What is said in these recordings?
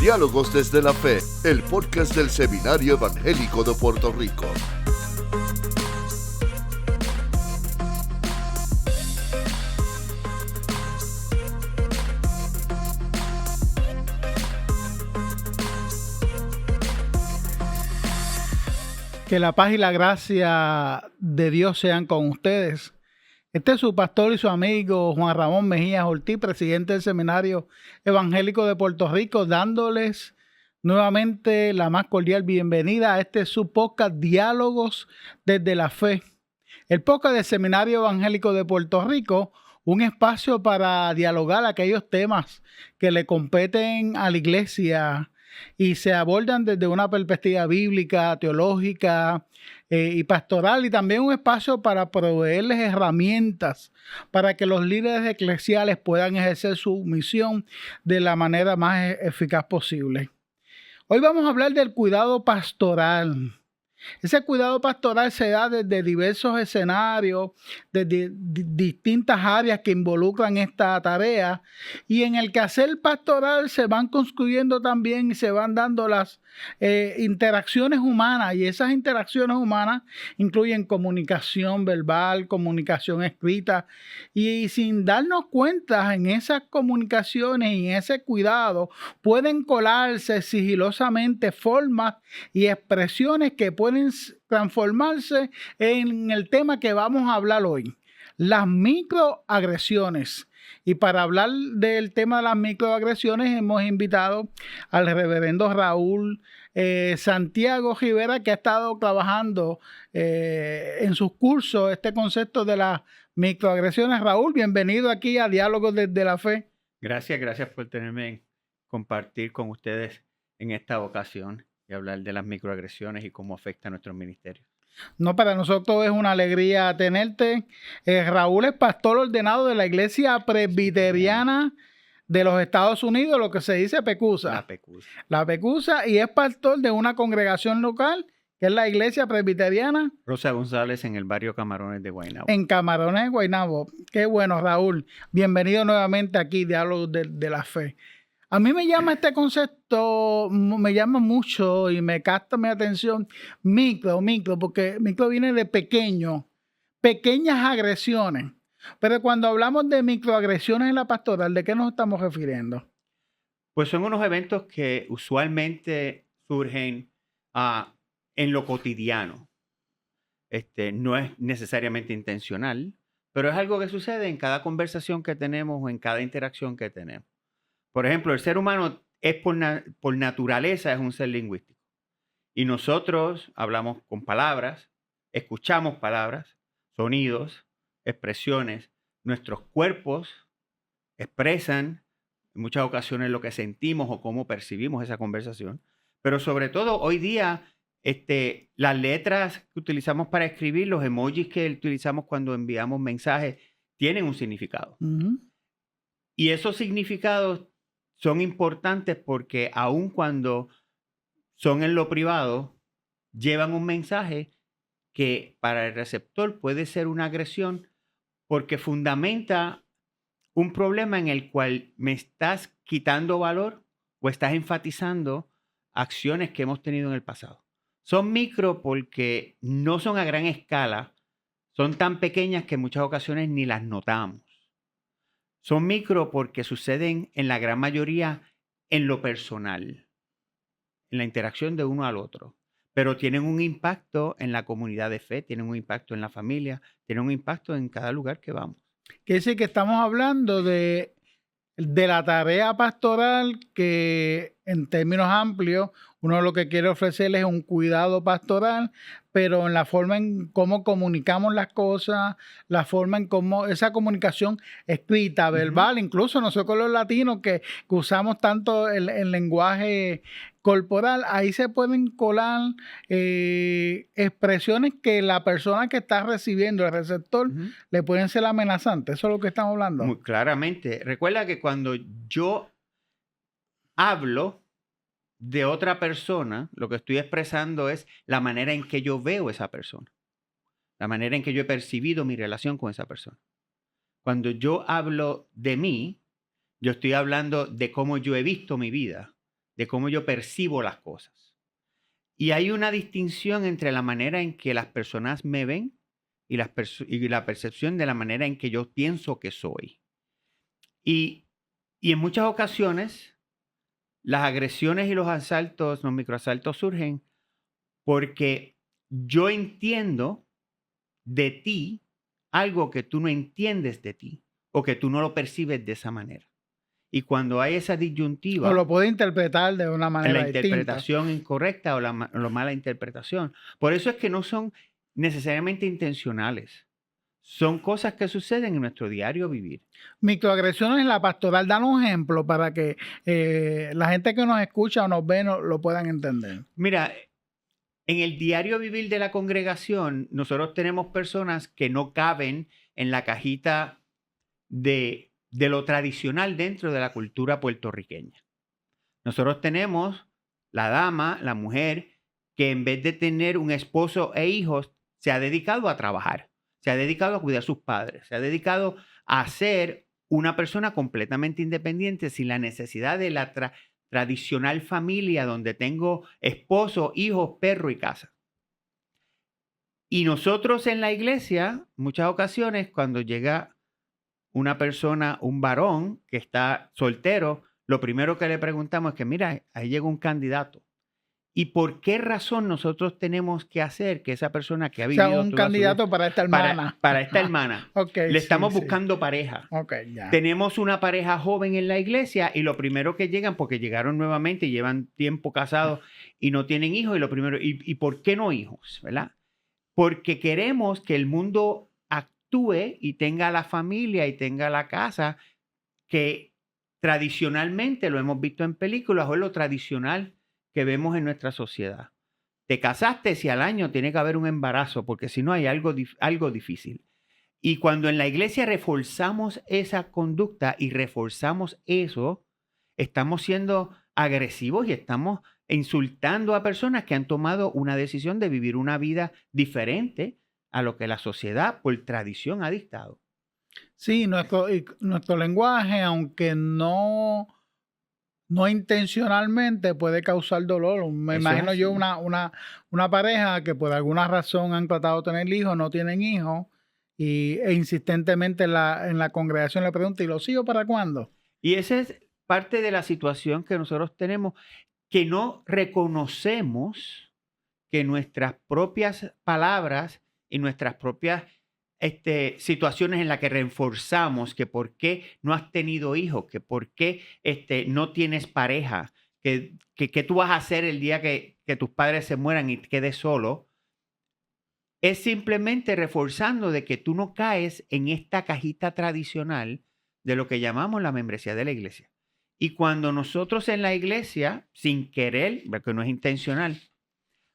Diálogos desde la Fe, el podcast del Seminario Evangélico de Puerto Rico. Que la paz y la gracia de Dios sean con ustedes. Este es su pastor y su amigo Juan Ramón Mejías Ortiz, presidente del Seminario Evangélico de Puerto Rico, dándoles nuevamente la más cordial bienvenida a este su podcast Diálogos desde la Fe. El podcast del Seminario Evangélico de Puerto Rico, un espacio para dialogar aquellos temas que le competen a la iglesia y se abordan desde una perspectiva bíblica, teológica y pastoral, y también un espacio para proveerles herramientas para que los líderes eclesiales puedan ejercer su misión de la manera más eficaz posible. Hoy vamos a hablar del cuidado pastoral. Ese cuidado pastoral se da desde diversos escenarios, desde distintas áreas que involucran esta tarea, y en el quehacer pastoral se van construyendo también y se van dando las interacciones humanas, y esas interacciones humanas incluyen comunicación verbal, comunicación escrita, y sin darnos cuenta en esas comunicaciones y en ese cuidado pueden colarse sigilosamente formas y expresiones que pueden transformarse en el tema que vamos a hablar hoy, las microagresiones. Y para hablar del tema de las microagresiones hemos invitado al reverendo Raúl Santiago Rivera, que ha estado trabajando en sus cursos este concepto de las microagresiones. Raúl, bienvenido aquí a Diálogos desde la Fe. Gracias por tenerme compartir con ustedes en esta ocasión y hablar de las microagresiones y cómo afecta a nuestros ministerios. No, para nosotros es una alegría tenerte. Raúl es pastor ordenado de la Iglesia Presbiteriana de los Estados Unidos, lo que se dice PECUSA. La PECUSA, y es pastor de una congregación local, que es la Iglesia Presbiteriana Rosa González, en el barrio Camarones de Guaynabo. En Camarones de Guaynabo. Qué bueno, Raúl. Bienvenido nuevamente aquí, Diálogos de la Fe. A mí me llama este concepto, me llama mucho y me capta mi atención micro, porque micro viene de pequeño, pequeñas agresiones. Pero cuando hablamos de microagresiones en la pastoral, ¿de qué nos estamos refiriendo? Pues son unos eventos que usualmente surgen en lo cotidiano. No es necesariamente intencional, pero es algo que sucede en cada conversación que tenemos o en cada interacción que tenemos. Por ejemplo, el ser humano es por naturaleza es un ser lingüístico. Y nosotros hablamos con palabras, escuchamos palabras, sonidos, expresiones. Nuestros cuerpos expresan en muchas ocasiones lo que sentimos o cómo percibimos esa conversación. Pero sobre todo hoy día, las letras que utilizamos para escribir, los emojis que utilizamos cuando enviamos mensajes, tienen un significado. Uh-huh. Y esos significados son importantes porque aun cuando son en lo privado, llevan un mensaje que para el receptor puede ser una agresión porque fundamenta un problema en el cual me estás quitando valor o estás enfatizando acciones que hemos tenido en el pasado. Son micro porque no son a gran escala, son tan pequeñas que en muchas ocasiones ni las notamos. Son micro porque suceden en la gran mayoría en lo personal, en la interacción de uno al otro, pero tienen un impacto en la comunidad de fe, tienen un impacto en la familia, tienen un impacto en cada lugar que vamos. Quiere decir que estamos hablando de la tarea pastoral que en términos amplios uno lo que quiere ofrecerles es un cuidado pastoral, pero en la forma en cómo comunicamos las cosas, la forma en cómo esa comunicación escrita, verbal, incluso nosotros los latinos que usamos tanto el lenguaje corporal, ahí se pueden colar expresiones que la persona que está recibiendo, el receptor, le pueden ser amenazantes. Eso es lo que estamos hablando. Muy claramente. Recuerda que cuando yo hablo de otra persona, lo que estoy expresando es la manera en que yo veo a esa persona, la manera en que yo he percibido mi relación con esa persona. Cuando yo hablo de mí, yo estoy hablando de cómo yo he visto mi vida, de cómo yo percibo las cosas. Y hay una distinción entre la manera en que las personas me ven y la percepción de la manera en que yo pienso que soy. Y en muchas ocasiones, las agresiones y los asaltos, los microasaltos surgen porque yo entiendo de ti algo que tú no entiendes de ti o que tú no lo percibes de esa manera. Y cuando hay esa disyuntiva, O lo puede interpretar de una manera la distinta. interpretación incorrecta o la mala interpretación. Por eso es que no son necesariamente intencionales. Son cosas que suceden en nuestro diario vivir. Microagresiones en la pastoral. Danos un ejemplo para que la gente que nos escucha o nos ve lo puedan entender. Mira, en el diario vivir de la congregación, nosotros tenemos personas que no caben en la cajita de lo tradicional dentro de la cultura puertorriqueña. Nosotros tenemos la dama, la mujer, que en vez de tener un esposo e hijos, se ha dedicado a trabajar, se ha dedicado a cuidar a sus padres, se ha dedicado a ser una persona completamente independiente sin la necesidad de la tradicional familia donde tengo esposo, hijos, perro y casa. Y nosotros en la iglesia, muchas ocasiones, cuando llega una persona, un varón que está soltero, lo primero que le preguntamos es que, mira, ahí llega un candidato. ¿Y por qué razón nosotros tenemos que hacer que esa persona que ha vivido... O sea, un candidato para esta hermana. Para esta hermana. Okay, le estamos buscando pareja. Okay, ya. Tenemos una pareja joven en la iglesia y lo primero que llegan, porque llegaron nuevamente y llevan tiempo casados y no tienen hijos, y lo primero, ¿y por qué no hijos? ¿Verdad? Porque queremos que el mundo actúe y tenga la familia y tenga la casa que tradicionalmente lo hemos visto en películas o es lo tradicional que vemos en nuestra sociedad. Te casaste si al año tiene que haber un embarazo, porque si no hay algo difícil. Y cuando en la iglesia reforzamos esa conducta y reforzamos eso, estamos siendo agresivos y estamos insultando a personas que han tomado una decisión de vivir una vida diferente a lo que la sociedad por tradición ha dictado. Sí, nuestro lenguaje, aunque no intencionalmente, puede causar dolor. Me imagino yo una pareja que por alguna razón han tratado de tener hijos, no tienen hijos, e insistentemente en la congregación le pregunta, ¿y los hijos para cuándo? Y esa es parte de la situación que nosotros tenemos, que no reconocemos que nuestras propias palabras y nuestras propias situaciones en las que reforzamos que por qué no has tenido hijos, que por qué no tienes pareja, que tú vas a hacer el día que tus padres se mueran y te quedes solo, es simplemente reforzando de que tú no caes en esta cajita tradicional de lo que llamamos la membresía de la iglesia. Y cuando nosotros en la iglesia, sin querer, porque no es intencional,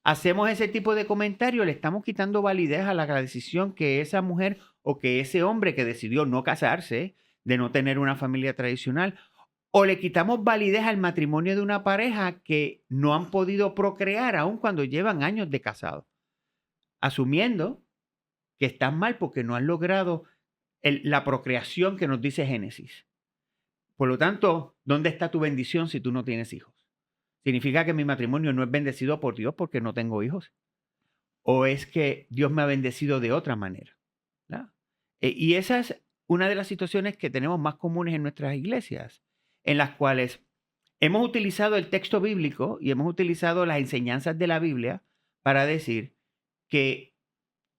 hacemos ese tipo de comentario, le estamos quitando validez a la decisión que esa mujer o que ese hombre que decidió no casarse, de no tener una familia tradicional, o le quitamos validez al matrimonio de una pareja que no han podido procrear aun cuando llevan años de casado, asumiendo que están mal porque no han logrado la procreación que nos dice Génesis. Por lo tanto, ¿dónde está tu bendición si tú no tienes hijos? ¿Significa que mi matrimonio no es bendecido por Dios porque no tengo hijos? ¿O es que Dios me ha bendecido de otra manera? ¿Verdad? Y esa es una de las situaciones que tenemos más comunes en nuestras iglesias, en las cuales hemos utilizado el texto bíblico y hemos utilizado las enseñanzas de la Biblia para decir que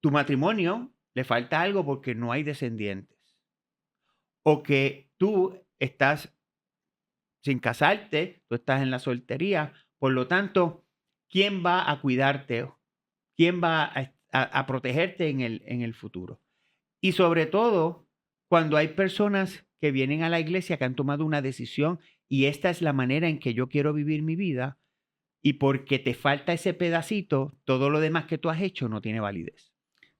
tu matrimonio le falta algo porque no hay descendientes. O que tú estás sin casarte, tú estás en la soltería, por lo tanto, ¿quién va a cuidarte? ¿Quién va a protegerte en el futuro? Y sobre todo, cuando hay personas que vienen a la iglesia que han tomado una decisión y esta es la manera en que yo quiero vivir mi vida, y porque te falta ese pedacito, todo lo demás que tú has hecho no tiene validez.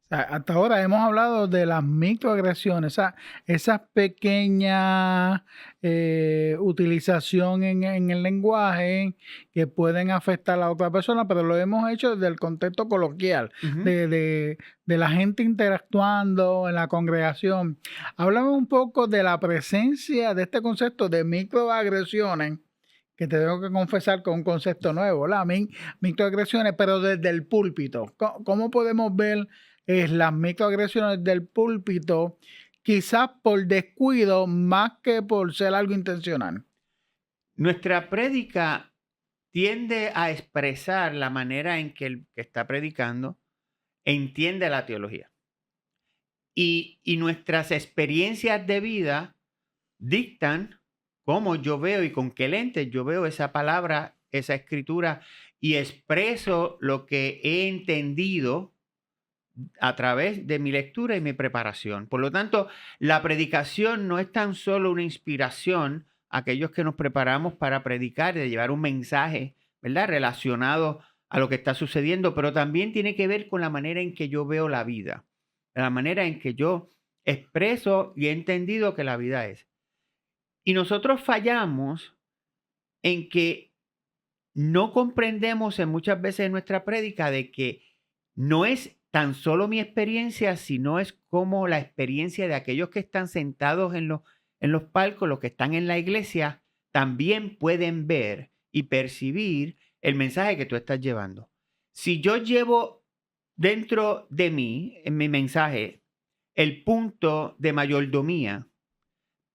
Hasta ahora hemos hablado de las microagresiones, esas pequeñas utilización en el lenguaje que pueden afectar a la otra persona, pero lo hemos hecho desde el contexto coloquial, de la gente interactuando en la congregación. Háblame un poco de la presencia de este concepto de microagresiones que te tengo que confesar con un concepto nuevo, las microagresiones, pero desde el púlpito. ¿Cómo podemos ver las microagresiones del púlpito, quizás por descuido más que por ser algo intencional? Nuestra prédica tiende a expresar la manera en que el que está predicando entiende la teología. Y nuestras experiencias de vida dictan cómo yo veo y con qué lentes yo veo esa palabra, esa escritura, y expreso lo que he entendido a través de mi lectura y mi preparación. Por lo tanto, la predicación no es tan solo una inspiración a aquellos que nos preparamos para predicar, de llevar un mensaje, ¿verdad?, relacionado a lo que está sucediendo, pero también tiene que ver con la manera en que yo veo la vida, la manera en que yo expreso y he entendido que la vida es. Y nosotros fallamos en que no comprendemos en muchas veces en nuestra prédica de que no es tan solo mi experiencia, sino es como la experiencia de aquellos que están sentados en los palcos, los que están en la iglesia, también pueden ver y percibir el mensaje que tú estás llevando. Si yo llevo dentro de mí, en mi mensaje, el punto de mayordomía,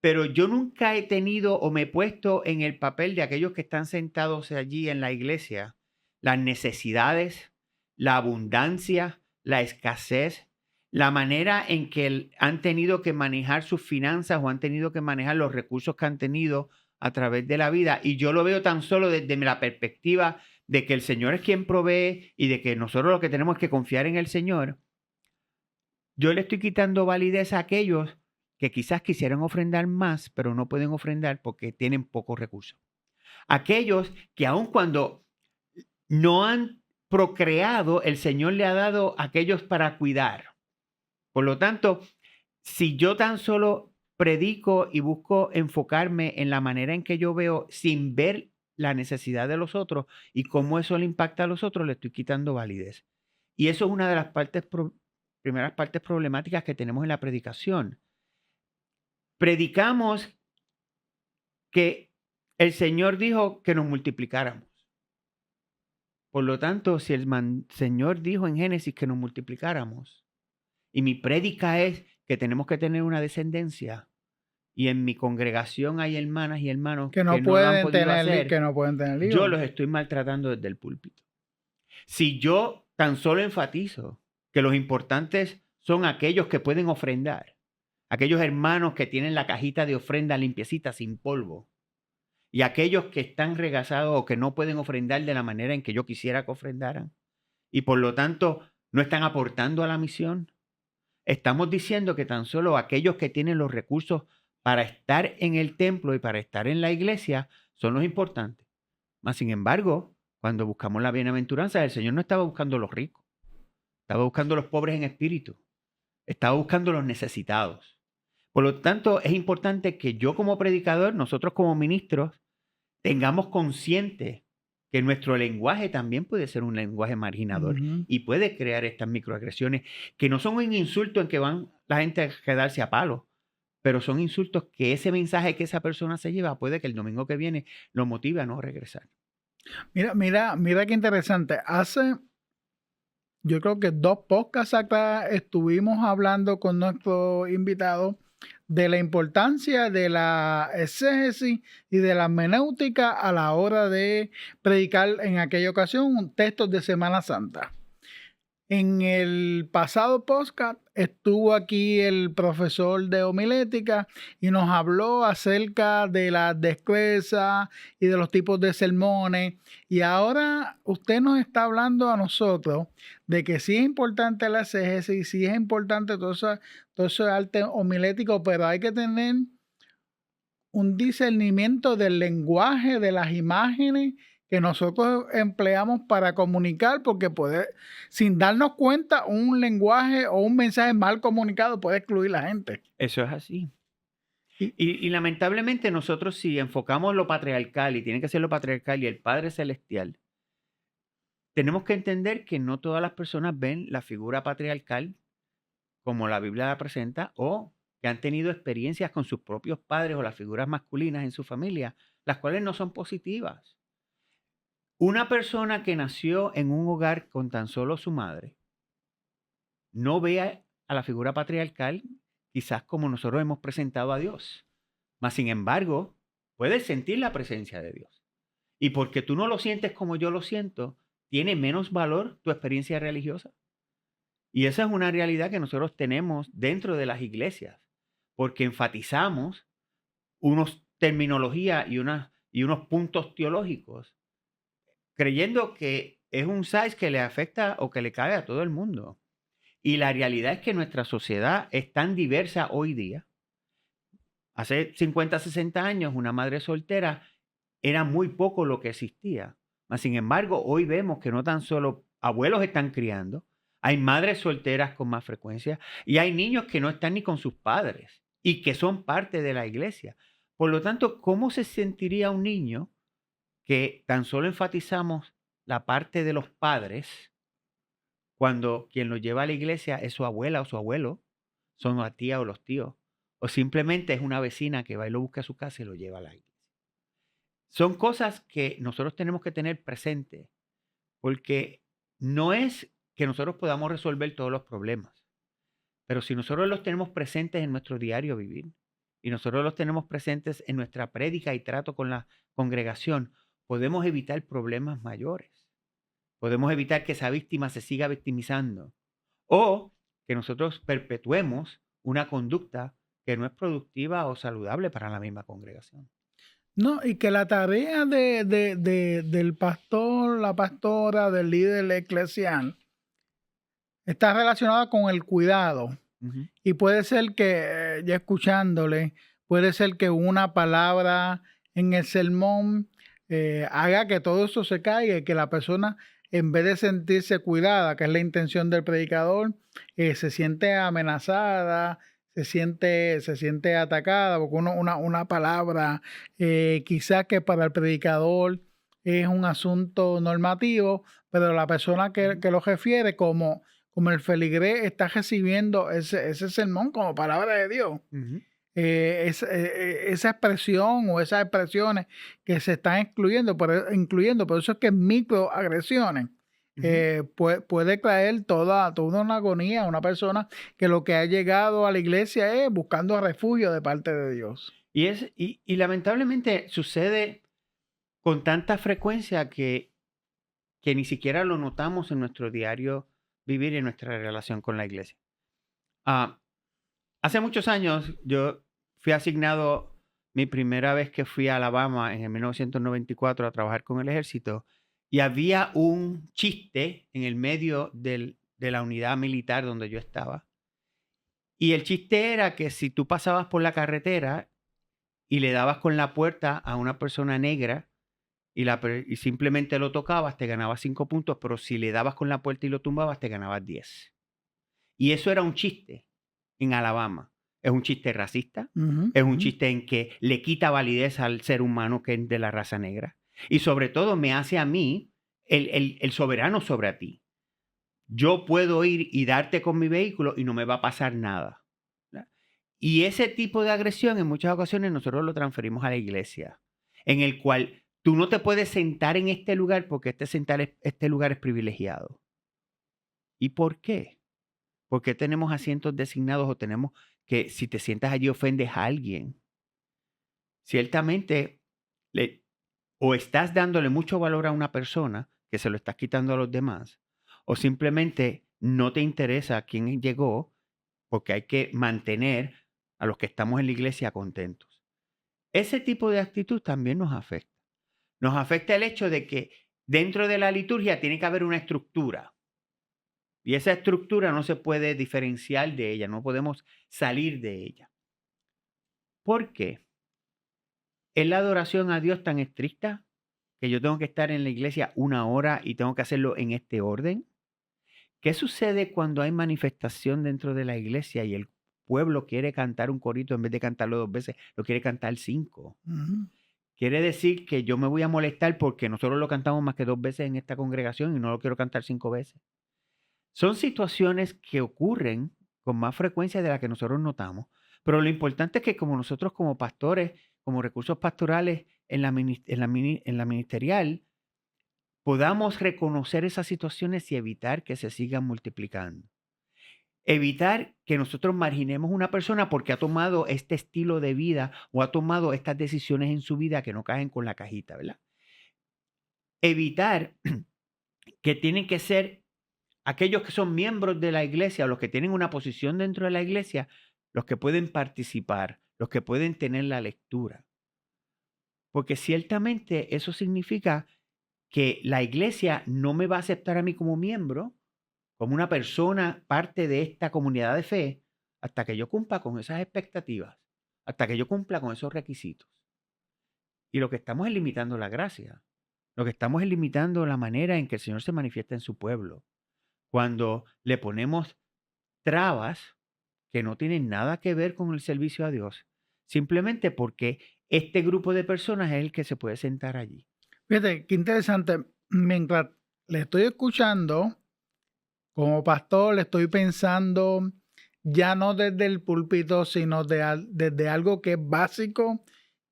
pero yo nunca he tenido o me he puesto en el papel de aquellos que están sentados allí en la iglesia, las necesidades, la abundancia, la escasez, la manera en que han tenido que manejar sus finanzas o han tenido que manejar los recursos que han tenido a través de la vida. Y yo lo veo tan solo desde la perspectiva de que el Señor es quien provee y de que nosotros lo que tenemos es que confiar en el Señor. Yo le estoy quitando validez a aquellos que quizás quisieran ofrendar más, pero no pueden ofrendar porque tienen pocos recursos. Aquellos que aun cuando no han procreado, el Señor le ha dado a aquellos para cuidar. Por lo tanto, si yo tan solo predico y busco enfocarme en la manera en que yo veo sin ver la necesidad de los otros y cómo eso le impacta a los otros, le estoy quitando validez. Y eso es una de las primeras partes problemáticas que tenemos en la predicación. Predicamos que el Señor dijo que nos multiplicáramos. Por lo tanto, si el Señor dijo en Génesis que nos multiplicáramos, y mi prédica es que tenemos que tener una descendencia, y en mi congregación hay hermanas y hermanos que no lo han pueden podido hacer, tener hijos, yo los estoy maltratando desde el púlpito. Si yo tan solo enfatizo que los importantes son aquellos que pueden ofrendar, aquellos hermanos que tienen la cajita de ofrenda limpiecita, sin polvo, y aquellos que están regazados o que no pueden ofrendar de la manera en que yo quisiera que ofrendaran, y por lo tanto no están aportando a la misión, estamos diciendo que tan solo aquellos que tienen los recursos para estar en el templo y para estar en la iglesia son los importantes. Mas, sin embargo, cuando buscamos la bienaventuranza, el Señor no estaba buscando los ricos, estaba buscando los pobres en espíritu, estaba buscando los necesitados. Por lo tanto, es importante que yo como predicador, nosotros como ministros, tengamos consciente que nuestro lenguaje también puede ser un lenguaje marginador y puede crear estas microagresiones que no son un insulto en que van la gente a quedarse a palo, pero son insultos que ese mensaje que esa persona se lleva puede que el domingo que viene lo motive a no regresar. Mira qué interesante. Yo creo que 2 podcasts acá estuvimos hablando con nuestro invitado de la importancia de la exégesis y de la hermenéutica a la hora de predicar en aquella ocasión textos de Semana Santa. En el pasado podcast estuvo aquí el profesor de homilética y nos habló acerca de la destreza y de los tipos de sermones. Y ahora usted nos está hablando a nosotros de que sí es importante la exégesis, sí es importante todo ese arte homilético, pero hay que tener un discernimiento del lenguaje, de las imágenes que nosotros empleamos para comunicar, porque sin darnos cuenta, un lenguaje o un mensaje mal comunicado puede excluir a la gente. Eso es así. Y lamentablemente nosotros, si enfocamos lo patriarcal, y tiene que ser lo patriarcal y el Padre Celestial, tenemos que entender que no todas las personas ven la figura patriarcal como la Biblia la presenta, o que han tenido experiencias con sus propios padres o las figuras masculinas en su familia las cuales no son positivas. Una persona que nació en un hogar con tan solo su madre no ve a la figura patriarcal quizás como nosotros hemos presentado a Dios. Mas, sin embargo, puedes sentir la presencia de Dios. Y porque tú no lo sientes como yo lo siento, tiene menos valor tu experiencia religiosa. Y esa es una realidad que nosotros tenemos dentro de las iglesias, porque enfatizamos unos terminología y unos puntos teológicos, creyendo que es un size que le afecta o que le cae a todo el mundo. Y la realidad es que nuestra sociedad es tan diversa hoy día. Hace 50, 60 años, una madre soltera era muy poco lo que existía. Mas, sin embargo, hoy vemos que no tan solo abuelos están criando, hay madres solteras con más frecuencia y hay niños que no están ni con sus padres y que son parte de la iglesia. Por lo tanto, ¿cómo se sentiría un niño que tan solo enfatizamos la parte de los padres cuando quien lo lleva a la iglesia es su abuela o su abuelo, son la tía o los tíos, o simplemente es una vecina que va y lo busca a su casa y lo lleva a la iglesia? Son cosas que nosotros tenemos que tener presente, porque no es que nosotros podamos resolver todos los problemas, pero si nosotros los tenemos presentes en nuestro diario vivir y nosotros los tenemos presentes en nuestra prédica y trato con la congregación, podemos evitar problemas mayores. Podemos evitar que esa víctima se siga victimizando o que nosotros perpetuemos una conducta que no es productiva o saludable para la misma congregación. No, y que la tarea del pastor, la pastora, del líder eclesial está relacionada con el cuidado. Ujú. Y puede ser que, ya escuchándole, puede ser que una palabra en el sermón haga que todo eso se caiga y que la persona, en vez de sentirse cuidada, que es la intención del predicador, se siente amenazada, se siente atacada, porque una palabra quizás que para el predicador es un asunto normativo, pero la persona que lo refiere como el feligrés está recibiendo ese sermón como palabra de Dios. Ujú. Esa expresión o esas expresiones que se están incluyendo, por eso es que microagresiones puede traer toda una agonía a una persona que lo que ha llegado a la iglesia es buscando refugio de parte de Dios. Y lamentablemente sucede con tanta frecuencia que ni siquiera lo notamos en nuestro diario vivir y en nuestra relación con la iglesia. Hace muchos años yo fui asignado, mi primera vez que fui a Alabama en el 1994 a trabajar con el ejército, y había un chiste en el medio de la unidad militar donde yo estaba. Y el chiste era que si tú pasabas por la carretera y le dabas con la puerta a una persona negra y simplemente lo tocabas, te ganabas 5 puntos, pero si le dabas con la puerta y lo tumbabas, te ganabas 10. Y eso era un chiste en Alabama. Es un chiste racista, es un chiste en que le quita validez al ser humano que es de la raza negra. Y sobre todo me hace a mí el soberano sobre a ti. Yo puedo ir y darte con mi vehículo y no me va a pasar nada, ¿verdad? Y ese tipo de agresión en muchas ocasiones nosotros lo transferimos a la iglesia, en el cual tú no te puedes sentar en este lugar porque este lugar es privilegiado. ¿Y por qué? ¿Por qué tenemos asientos designados o tenemos que si te sientas allí ofendes a alguien? Ciertamente, o estás dándole mucho valor a una persona que se lo estás quitando a los demás, o simplemente no te interesa quién llegó, porque hay que mantener a los que estamos en la iglesia contentos. Ese tipo de actitud también nos afecta. Nos afecta el hecho de que dentro de la liturgia tiene que haber una estructura. Y esa estructura no se puede diferenciar de ella, no podemos salir de ella. ¿Por qué? ¿Es la adoración a Dios tan estricta que yo tengo que estar en la iglesia 1 hora y tengo que hacerlo en este orden? ¿Qué sucede cuando hay manifestación dentro de la iglesia y el pueblo quiere cantar un corito en vez de cantarlo 2 veces, lo quiere cantar 5? Quiere decir que yo me voy a molestar porque nosotros lo cantamos más que 2 veces en esta congregación y no lo quiero cantar 5 veces. Son situaciones que ocurren con más frecuencia de la que nosotros notamos, pero lo importante es que como nosotros como pastores, como recursos pastorales, en la ministerial podamos reconocer esas situaciones y evitar que se sigan multiplicando. Evitar que nosotros marginemos una persona porque ha tomado este estilo de vida o ha tomado estas decisiones en su vida que no caen con la cajita, ¿verdad? Evitar que tienen que ser aquellos que son miembros de la iglesia o los que tienen una posición dentro de la iglesia, los que pueden participar, los que pueden tener la lectura. Porque ciertamente eso significa que la iglesia no me va a aceptar a mí como miembro, como una persona, parte de esta comunidad de fe, hasta que yo cumpla con esas expectativas, hasta que yo cumpla con esos requisitos. Y lo que estamos es limitando la gracia. Lo que estamos es limitando la manera en que el Señor se manifiesta en su pueblo. Cuando le ponemos trabas que no tienen nada que ver con el servicio a Dios, simplemente porque este grupo de personas es el que se puede sentar allí. Fíjate, qué interesante. Mientras le estoy escuchando, como pastor, le estoy pensando ya no desde el púlpito, sino desde algo que es básico,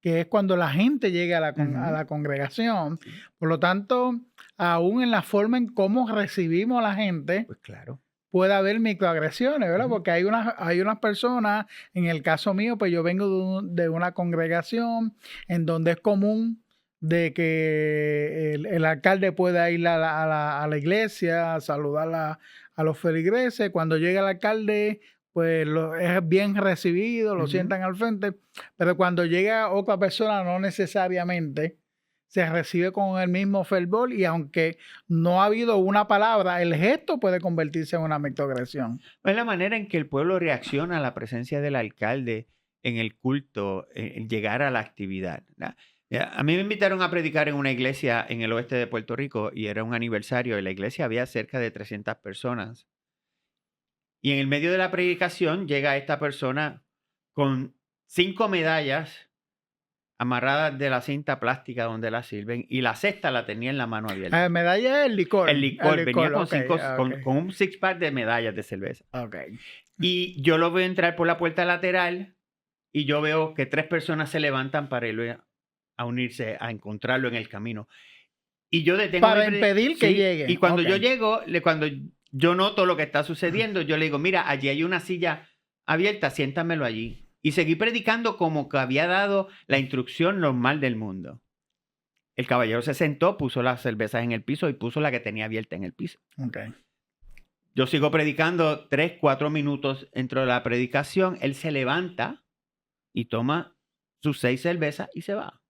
que es cuando la gente llega a la congregación. Por lo tanto, aún en la forma en cómo recibimos a la gente, Pues claro. puede haber microagresiones, ¿verdad? Porque hay unas personas, en el caso mío, pues yo vengo de una congregación en donde es común de que el alcalde pueda ir a la iglesia a saludar a los feligreses. Cuando llega el alcalde, pues es bien recibido, lo sientan al frente, pero cuando llega otra persona no necesariamente se recibe con el mismo fervor, y aunque no ha habido una palabra, el gesto puede convertirse en una microagresión. Es la manera en que el pueblo reacciona a la presencia del alcalde en el culto, en llegar a la actividad, ¿verdad? A mí me invitaron a predicar en una iglesia en el oeste de Puerto Rico y era un aniversario. En la iglesia había cerca de 300 personas. Y en el medio de la predicación llega esta persona con 5 medallas amarradas de la cinta plástica donde la sirven, y la sexta la tenía en la mano abierta. La medalla es el licor. El licor venía con, okay. con un six-pack de medallas de cerveza. Okay. Y yo lo veo entrar por la puerta lateral y yo veo que 3 personas se levantan para ir a unirse, a encontrarlo en el camino. Y yo detengo para impedir que llegue. Y cuando yo llego, cuando yo noto lo que está sucediendo, yo le digo, mira, allí hay una silla abierta, siéntamelo allí. Y seguí predicando como que había dado la instrucción normal del mundo. El caballero se sentó, puso las cervezas en el piso y puso la que tenía abierta en el piso. Okay. Yo sigo predicando 3, 4 minutos dentro de la predicación. Él se levanta y toma sus 6 cervezas y se va.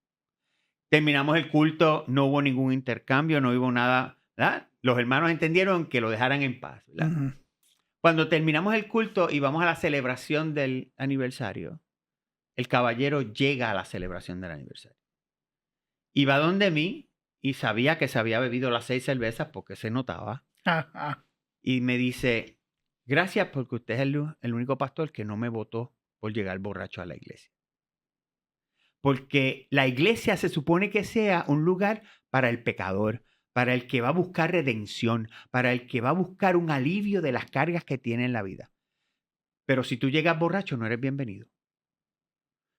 Terminamos el culto, no hubo ningún intercambio, no hubo nada, ¿verdad? Los hermanos entendieron que lo dejaran en paz, ¿verdad? Cuando terminamos el culto y vamos a la celebración del aniversario, el caballero llega a la celebración del aniversario. Y va donde mí y sabía que se había bebido las 6 cervezas porque se notaba. Y me dice, gracias porque usted es el único pastor que no me votó por llegar borracho a la iglesia. Porque la iglesia se supone que sea un lugar para el pecador, para el que va a buscar redención, para el que va a buscar un alivio de las cargas que tiene en la vida. Pero si tú llegas borracho, no eres bienvenido.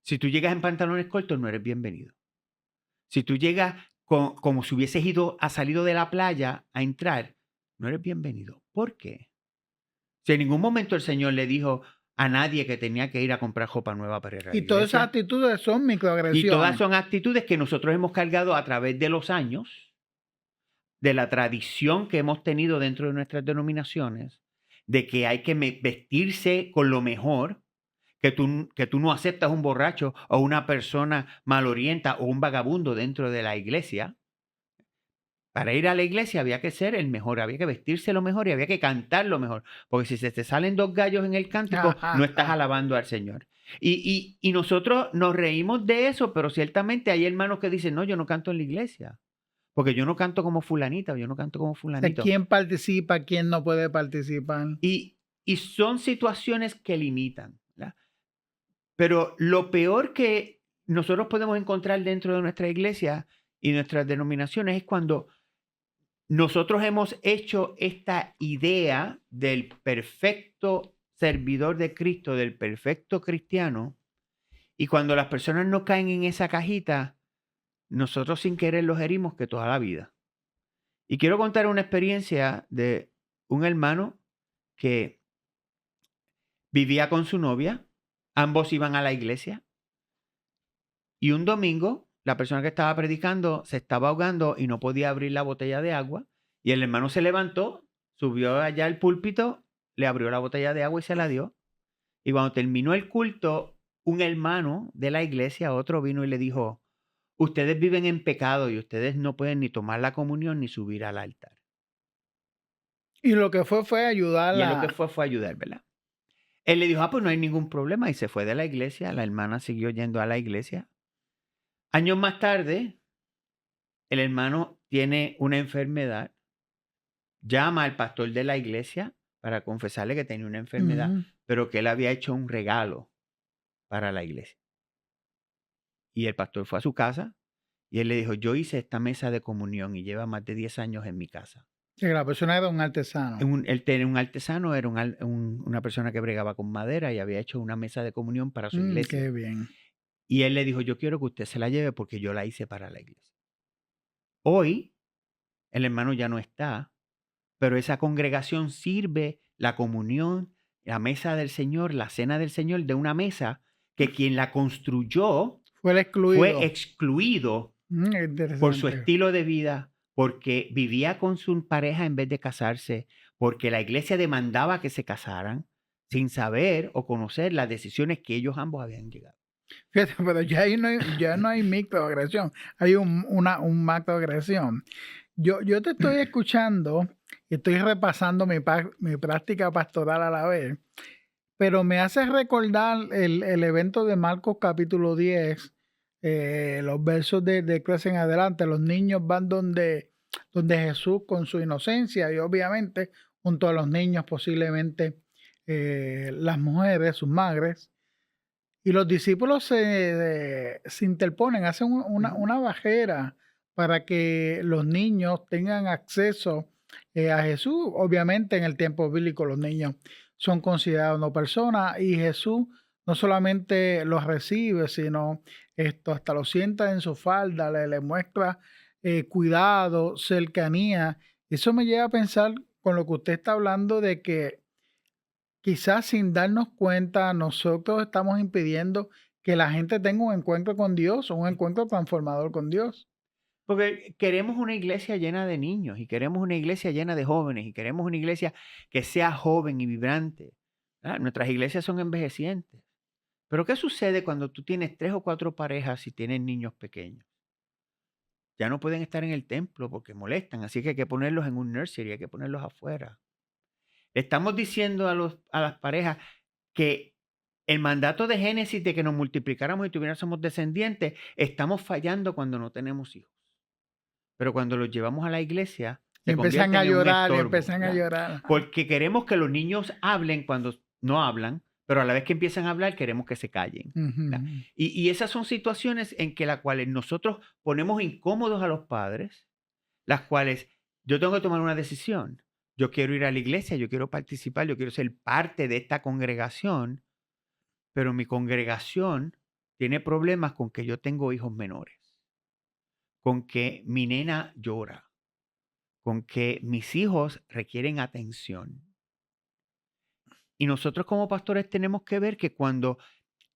Si tú llegas en pantalones cortos, no eres bienvenido. Si tú llegas como si hubieses salido de la playa a entrar, no eres bienvenido. ¿Por qué? Si en ningún momento el Señor le dijo a nadie que tenía que ir a comprar ropa nueva para ir a la iglesia. Y todas esas actitudes son microagresiones. Y todas son actitudes que nosotros hemos cargado a través de los años, de la tradición que hemos tenido dentro de nuestras denominaciones, de que hay que vestirse con lo mejor, que tú no aceptas un borracho o una persona malorienta o un vagabundo dentro de la iglesia. Para ir a la iglesia había que ser el mejor, había que vestirse lo mejor y había que cantar lo mejor. Porque si se te salen 2 gallos en el cántico, no estás alabando al Señor. Y nosotros nos reímos de eso, pero ciertamente hay hermanos que dicen, no, yo no canto en la iglesia. Porque yo no canto como fulanita o yo no canto como fulanito. ¿Quién participa, quién no puede participar? Y son situaciones que limitan, ¿verdad? Pero lo peor que nosotros podemos encontrar dentro de nuestra iglesia y nuestras denominaciones es cuando nosotros hemos hecho esta idea del perfecto servidor de Cristo, del perfecto cristiano, y cuando las personas no caen en esa cajita, nosotros sin querer los herimos que toda la vida. Y quiero contar una experiencia de un hermano que vivía con su novia, ambos iban a la iglesia, y un domingo la persona que estaba predicando se estaba ahogando y no podía abrir la botella de agua, y el hermano se levantó, subió allá al púlpito, le abrió la botella de agua y se la dio. Y cuando terminó el culto, un hermano de la iglesia, otro vino y le dijo: ustedes viven en pecado y ustedes no pueden ni tomar la comunión ni subir al altar. Y lo que fue Y él lo ayudarla. que fue ayudar, ¿verdad? Él le dijo: pues no hay ningún problema, y se fue de la iglesia. La hermana siguió yendo a la iglesia. Años más tarde, el hermano tiene una enfermedad, llama al pastor de la iglesia para confesarle que tenía una enfermedad, Ujú. pero que él había hecho un regalo para la iglesia. Y el pastor fue a su casa y él le dijo: yo hice esta mesa de comunión y lleva más de 10 años en mi casa. Que la persona era un artesano. Él tenía un artesano, era una persona que bregaba con madera y había hecho una mesa de comunión para su iglesia. Qué bien. Y él le dijo: yo quiero que usted se la lleve porque yo la hice para la iglesia. Hoy el hermano ya no está, pero esa congregación sirve la comunión, la mesa del Señor, la cena del Señor, de una mesa que quien la construyó Fue el excluido. fue excluido por su Interesante. estilo de vida, porque vivía con su pareja en vez de casarse, porque la iglesia demandaba que se casaran sin saber o conocer las decisiones que ellos ambos habían llegado. Fíjate, pero ya no hay microagresión, hay un macroagresión. Yo te estoy escuchando y estoy repasando mi práctica pastoral a la vez, pero me hace recordar el evento de Marcos capítulo 10, los versos de 13 en adelante. Los niños van donde Jesús con su inocencia y obviamente junto a los niños posiblemente las mujeres, sus madres. Y los discípulos se interponen, hacen una bajera para que los niños tengan acceso a Jesús. Obviamente en el tiempo bíblico los niños son considerados no personas y Jesús no solamente los recibe, sino hasta los sienta en su falda, le muestra cuidado, cercanía. Eso me lleva a pensar con lo que usted está hablando de que quizás sin darnos cuenta, nosotros estamos impidiendo que la gente tenga un encuentro con Dios, un encuentro transformador con Dios. Porque queremos una iglesia llena de niños y queremos una iglesia llena de jóvenes y queremos una iglesia que sea joven y vibrante. Nuestras iglesias son envejecientes. Pero ¿qué sucede cuando tú tienes 3 o 4 parejas y tienes niños pequeños? Ya no pueden estar en el templo porque molestan, así que hay que ponerlos en un nursery, hay que ponerlos afuera. Le estamos diciendo a las parejas que el mandato de Génesis de que nos multiplicáramos y tuviéramos descendientes, estamos fallando cuando no tenemos hijos. Pero cuando los llevamos a la iglesia, Y se empiezan convierten a en un llorar, y estorbo, empiezan a ¿verdad? llorar. Porque queremos que los niños hablen cuando no hablan, pero a la vez que empiezan a hablar queremos que se callen. ¿verdad? Ujú. Y esas son situaciones en que las cuales nosotros ponemos incómodos a los padres, las cuales yo tengo que tomar una decisión. Yo quiero ir a la iglesia, yo quiero participar, yo quiero ser parte de esta congregación, pero mi congregación tiene problemas con que yo tengo hijos menores, con que mi nena llora, con que mis hijos requieren atención. Y nosotros como pastores tenemos que ver que cuando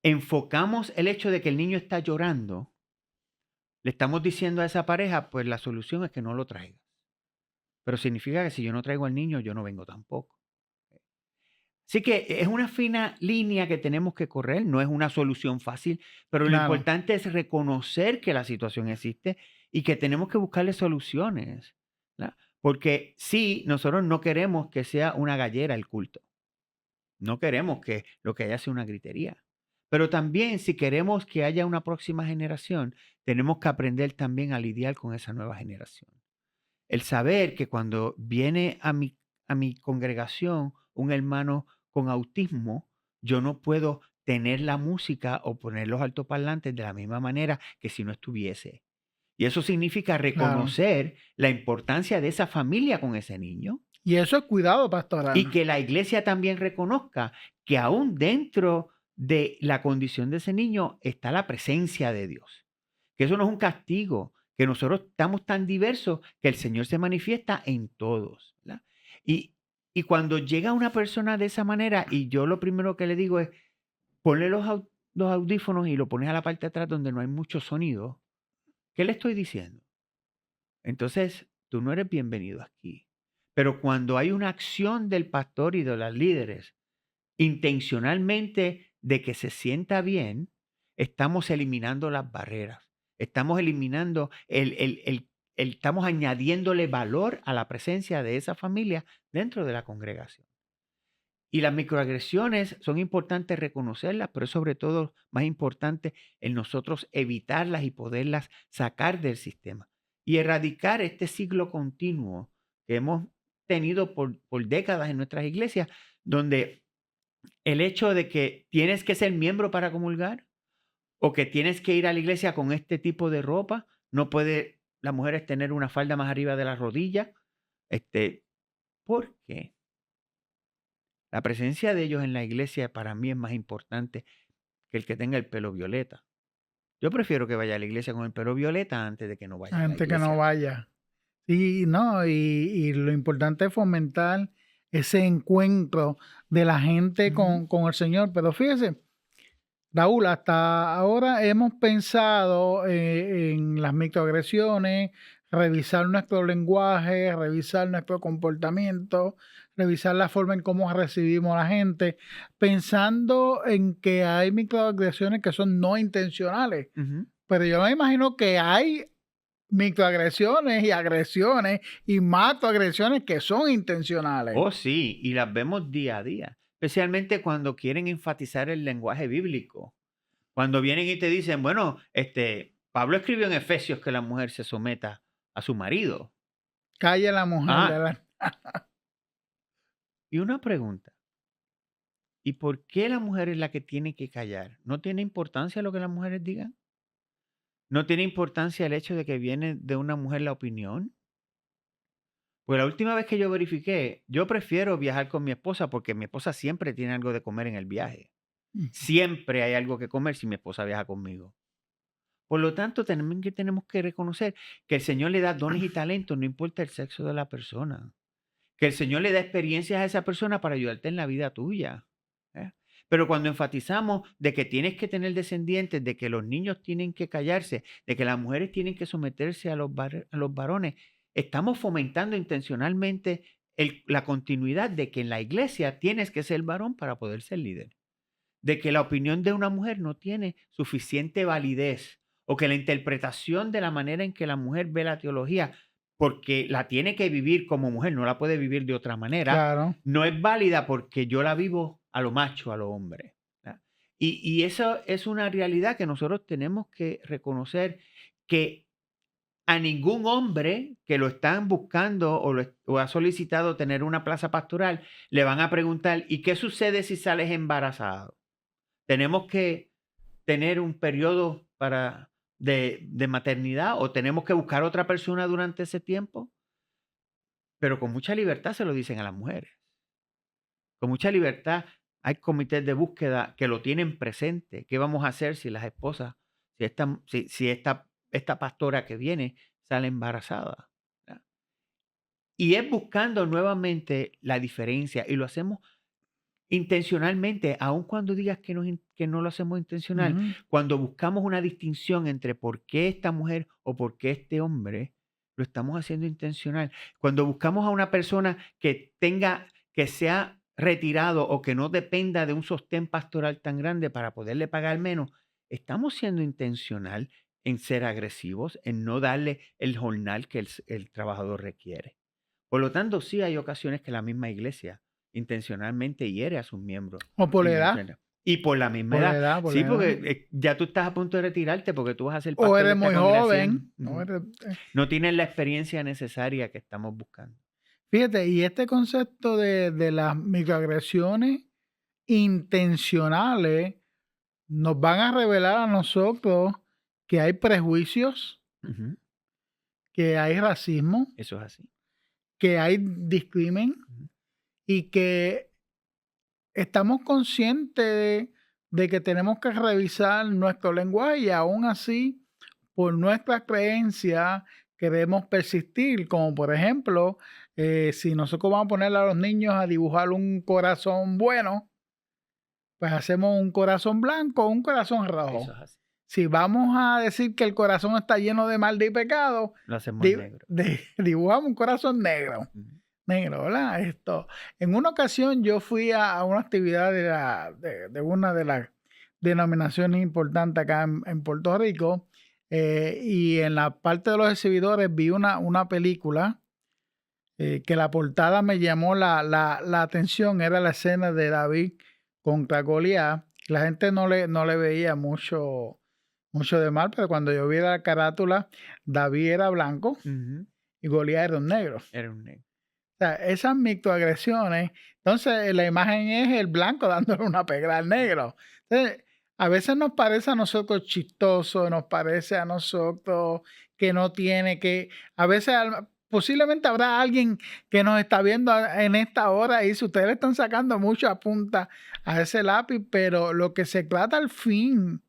enfocamos el hecho de que el niño está llorando, le estamos diciendo a esa pareja, pues la solución es que no lo traigas. Pero significa que si yo no traigo al niño, yo no vengo tampoco. Así que es una fina línea que tenemos que correr, no es una solución fácil, pero lo Claro. importante es reconocer que la situación existe y que tenemos que buscarle soluciones. ¿verdad? Porque sí, nosotros no queremos que sea una gallera el culto. No queremos que lo que haya sea una gritería. Pero también si queremos que haya una próxima generación, tenemos que aprender también a lidiar con esa nueva generación. El saber que cuando viene a mi congregación un hermano con autismo, yo no puedo tener la música o poner los altoparlantes de la misma manera que si no estuviese. Y eso significa reconocer la importancia de esa familia con ese niño. Y eso es cuidado pastoral. Y que la iglesia también reconozca que aún dentro de la condición de ese niño está la presencia de Dios. que eso no es un castigo, que nosotros estamos tan diversos que el Señor se manifiesta en todos, ¿verdad? Y cuando llega una persona de esa manera, y yo lo primero que le digo es, ponle los audífonos y lo pones a la parte de atrás donde no hay mucho sonido, ¿qué le estoy diciendo? Entonces, tú no eres bienvenido aquí. Pero cuando hay una acción del pastor y de los líderes, intencionalmente de que se sienta bien, estamos eliminando las barreras. Estamos eliminando estamos añadiéndole valor a la presencia de esa familia dentro de la congregación. Y las microagresiones son importantes reconocerlas, pero es sobre todo más importante en nosotros evitarlas y poderlas sacar del sistema y erradicar este ciclo continuo que hemos tenido por décadas en nuestras iglesias, donde el hecho de que tienes que ser miembro para comulgar o que tienes que ir a la iglesia con este tipo de ropa, no puede las mujeres tener una falda más arriba de la rodilla. ¿Por qué? La presencia de ellos en la iglesia para mí es más importante que el que tenga el pelo violeta. Yo prefiero que vaya a la iglesia con el pelo violeta antes de que no vaya a la Antes que no iglesia. vaya. Y no, y lo importante es fomentar ese encuentro de la gente con el Señor. Pero fíjese, Raúl, hasta ahora hemos pensado en las microagresiones, revisar nuestro lenguaje, revisar nuestro comportamiento, revisar la forma en cómo recibimos a la gente, pensando en que hay microagresiones que son no intencionales. Ujú. Pero yo me imagino que hay microagresiones y agresiones y macroagresiones que son intencionales. Oh, sí, y las vemos día a día, especialmente cuando quieren enfatizar el lenguaje bíblico. Cuando vienen y te dicen, bueno, Pablo escribió en Efesios que la mujer se someta a su marido. Calla la mujer, Ah, ¿verdad? y una pregunta, ¿y por qué la mujer es la que tiene que callar? ¿No tiene importancia lo que las mujeres digan? ¿No tiene importancia el hecho de que viene de una mujer la opinión? Pues la última vez que yo verifiqué, yo prefiero viajar con mi esposa porque mi esposa siempre tiene algo de comer en el viaje. Siempre hay algo que comer si mi esposa viaja conmigo. Por lo tanto, tenemos que reconocer que el Señor le da dones y talentos, no importa el sexo de la persona. Que el Señor le da experiencias a esa persona para ayudarte en la vida tuya. ¿Eh? Pero cuando enfatizamos de que tienes que tener descendientes, de que los niños tienen que callarse, de que las mujeres tienen que someterse a los varones, estamos fomentando intencionalmente la continuidad de que en la iglesia tienes que ser varón para poder ser líder. De que la opinión de una mujer no tiene suficiente validez o que la interpretación de la manera en que la mujer ve la teología, porque la tiene que vivir como mujer, no la puede vivir de otra manera, Claro. no es válida porque yo la vivo a lo macho, a lo hombre. ¿Verdad? Y eso es una realidad que nosotros tenemos que reconocer, que a ningún hombre que lo están buscando o ha solicitado tener una plaza pastoral, le van a preguntar, ¿y qué sucede si sales embarazado? ¿Tenemos que tener un periodo de maternidad o tenemos que buscar otra persona durante ese tiempo? Pero con mucha libertad se lo dicen a las mujeres. Con mucha libertad hay comités de búsqueda que lo tienen presente. ¿Qué vamos a hacer si las esposas, si esta pastora que viene sale embarazada? ¿Verdad? Y es buscando nuevamente la diferencia y lo hacemos intencionalmente, aun cuando digas que no lo hacemos intencional, cuando buscamos una distinción entre por qué esta mujer o por qué este hombre, lo estamos haciendo intencional. Cuando buscamos a una persona que sea retirado o que no dependa de un sostén pastoral tan grande para poderle pagar menos, estamos siendo intencional en ser agresivos, en no darle el jornal que el trabajador requiere. Por lo tanto, sí hay ocasiones que la misma iglesia intencionalmente hiere a sus miembros. O por la edad. Y por la misma Por la edad. edad, por Sí, la porque edad. ya tú estás a punto de retirarte porque tú vas a ser O pastor de eres esta muy congregación. joven. O eres- No tienes la experiencia necesaria que estamos buscando. Fíjate, y este concepto de las microagresiones intencionales nos van a revelar a nosotros que hay prejuicios, Ujú. que hay racismo, Eso es así. que hay discrimen Ujú. y que estamos conscientes de que tenemos que revisar nuestro lenguaje y aún así por nuestras creencias queremos persistir, como por ejemplo, si nosotros vamos a ponerle a los niños a dibujar un corazón bueno, pues hacemos un corazón blanco o un corazón rojo. Eso es así. Si vamos a decir que el corazón está lleno de maldad y pecado, Lo hacemos negro. dibujamos un corazón negro. Ujú. Negro, ¿verdad? En una ocasión yo fui a una actividad de una de las denominaciones importantes acá en Puerto Rico, y en la parte de los exhibidores vi una película que la portada me llamó la atención. Era la escena de David contra Goliat. La gente no le veía mucho de mal, pero cuando yo vi la carátula, David era blanco Ujú. y Goliat era un negro. Era un negro. O sea, esas microagresiones, entonces la imagen es el blanco dándole una pegada al negro. Entonces, a veces nos parece a nosotros chistoso, nos parece a nosotros que no tiene que, a veces posiblemente habrá alguien que nos está viendo en esta hora y dice, ustedes le están sacando mucha punta a ese lápiz, pero lo que se trata al fin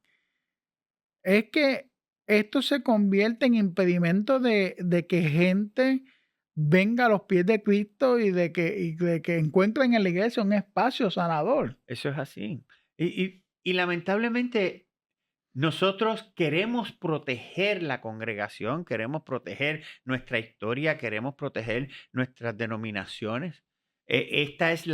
es que esto se convierte en impedimento de que gente venga a los pies de Cristo y de que encuentren en la iglesia un espacio sanador. Eso es así. Y lamentablemente nosotros queremos proteger la congregación, queremos proteger nuestra historia, queremos proteger nuestras denominaciones. Esta es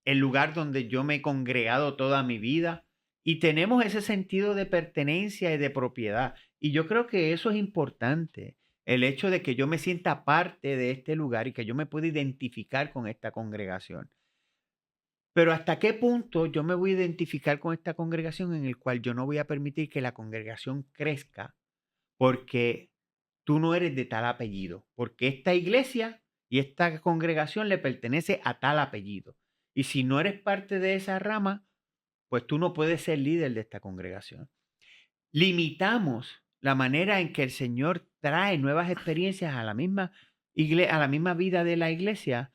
el lugar donde yo me he congregado toda mi vida y tenemos ese sentido de pertenencia y de propiedad. Y yo creo que eso es importante, el hecho de que yo me sienta parte de este lugar y que yo me pueda identificar con esta congregación. Pero ¿hasta qué punto yo me voy a identificar con esta congregación en el cual yo no voy a permitir que la congregación crezca porque tú no eres de tal apellido? Porque esta iglesia y esta congregación le pertenece a tal apellido. Y si no eres parte de esa rama, pues tú no puedes ser líder de esta congregación. Limitamos la manera en que el Señor trae nuevas experiencias a la misma vida de la iglesia,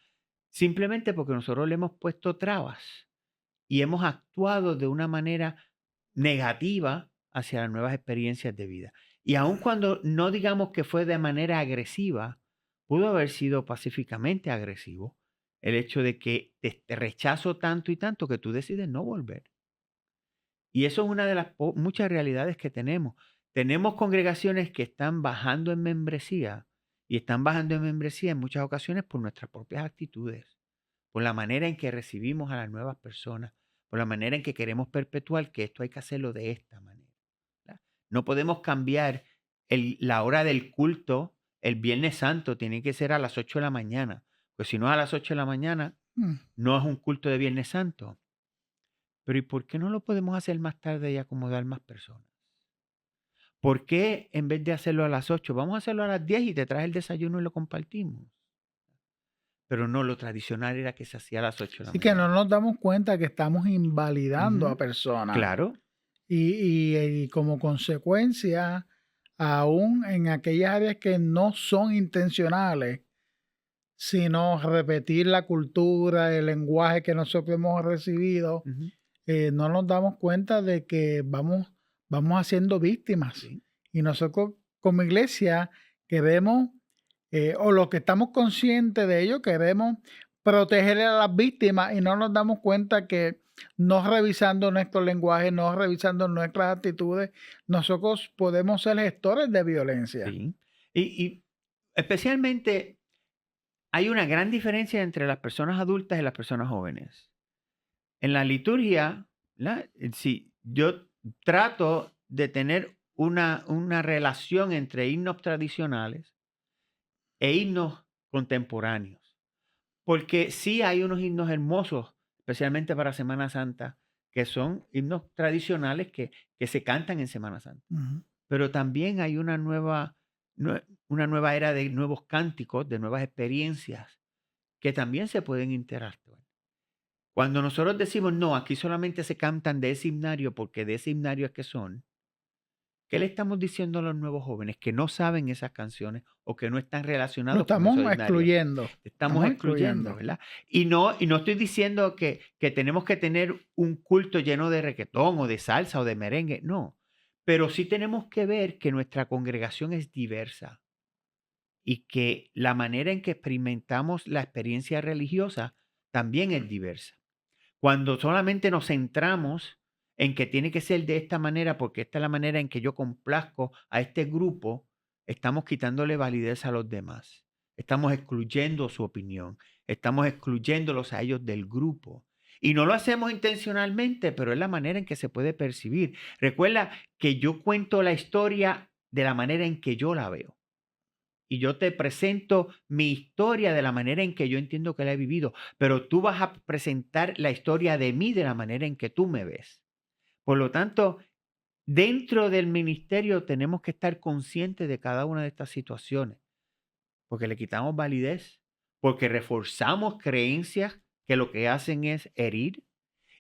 simplemente porque nosotros le hemos puesto trabas y hemos actuado de una manera negativa hacia las nuevas experiencias de vida. Y aun cuando no digamos que fue de manera agresiva, pudo haber sido pacíficamente agresivo el hecho de que te rechazo tanto y tanto que tú decides no volver. Y eso es una de las muchas realidades que tenemos. Tenemos congregaciones que están bajando en membresía y están bajando en membresía en muchas ocasiones por nuestras propias actitudes, por la manera en que recibimos a las nuevas personas, por la manera en que queremos perpetuar que esto hay que hacerlo de esta manera, ¿verdad? No podemos cambiar la hora del culto. El Viernes Santo tiene que ser a las 8 de la mañana, pues si no es a las 8 de la mañana, no es un culto de Viernes Santo. Pero ¿y por qué no lo podemos hacer más tarde y acomodar más personas? ¿Por qué en vez de hacerlo a las 8, vamos a hacerlo a las 10 y te traes el desayuno y lo compartimos? Pero no, lo tradicional era que se hacía a las 8 de la Así que mañana. no nos damos cuenta que estamos invalidando a personas. Claro. Y como consecuencia, aún en aquellas áreas que no son intencionales, sino repetir la cultura, el lenguaje que nosotros hemos recibido, no nos damos cuenta de que vamos haciendo víctimas. Sí. Y nosotros como iglesia queremos, o los que estamos conscientes de ello, queremos proteger a las víctimas y no nos damos cuenta que no revisando nuestro lenguaje, no revisando nuestras actitudes, nosotros podemos ser gestores de violencia. Sí. Y especialmente hay una gran diferencia entre las personas adultas y las personas jóvenes. En la liturgia, ¿verdad? Si yo trato de tener una relación entre himnos tradicionales e himnos contemporáneos, porque sí hay unos himnos hermosos, especialmente para Semana Santa, que son himnos tradicionales que se cantan en Semana Santa. Pero también hay una nueva era de nuevos cánticos, de nuevas experiencias, que también se pueden interactuar. Cuando nosotros decimos, no, aquí solamente se cantan de ese himnario porque de ese himnario es que son, ¿qué le estamos diciendo a los nuevos jóvenes que no saben esas canciones o que no están relacionados Lo con estamos esos himnarios? excluyendo. Estamos excluyendo, ¿verdad? Y no estoy diciendo que tenemos que tener un culto lleno de reguetón o de salsa o de merengue, no. pero sí tenemos que ver que nuestra congregación es diversa y que la manera en que experimentamos la experiencia religiosa también es diversa. Cuando solamente nos centramos en que tiene que ser de esta manera, porque esta es la manera en que yo complazco a este grupo, estamos quitándole validez a los demás. Estamos excluyendo su opinión, estamos excluyéndolos a ellos del grupo. Y no lo hacemos intencionalmente, pero es la manera en que se puede percibir. Recuerda que yo cuento la historia de la manera en que yo la veo. Y yo te presento mi historia de la manera en que yo entiendo que la he vivido, pero tú vas a presentar la historia de mí de la manera en que tú me ves. Por lo tanto, dentro del ministerio tenemos que estar conscientes de cada una de estas situaciones, porque le quitamos validez, porque reforzamos creencias que lo que hacen es herir,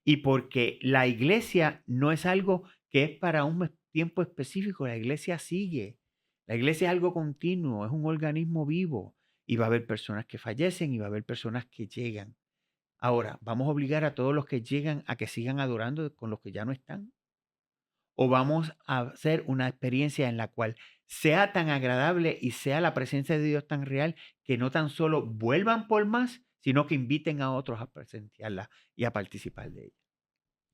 y porque la iglesia no es algo que es para un tiempo específico, la iglesia sigue. La iglesia es algo continuo, es un organismo vivo y va a haber personas que fallecen y va a haber personas que llegan. Ahora, ¿vamos a obligar a todos los que llegan a que sigan adorando con los que ya no están? ¿O vamos a hacer una experiencia en la cual sea tan agradable y sea la presencia de Dios tan real que no tan solo vuelvan por más, sino que inviten a otros a presenciarla y a participar de ella?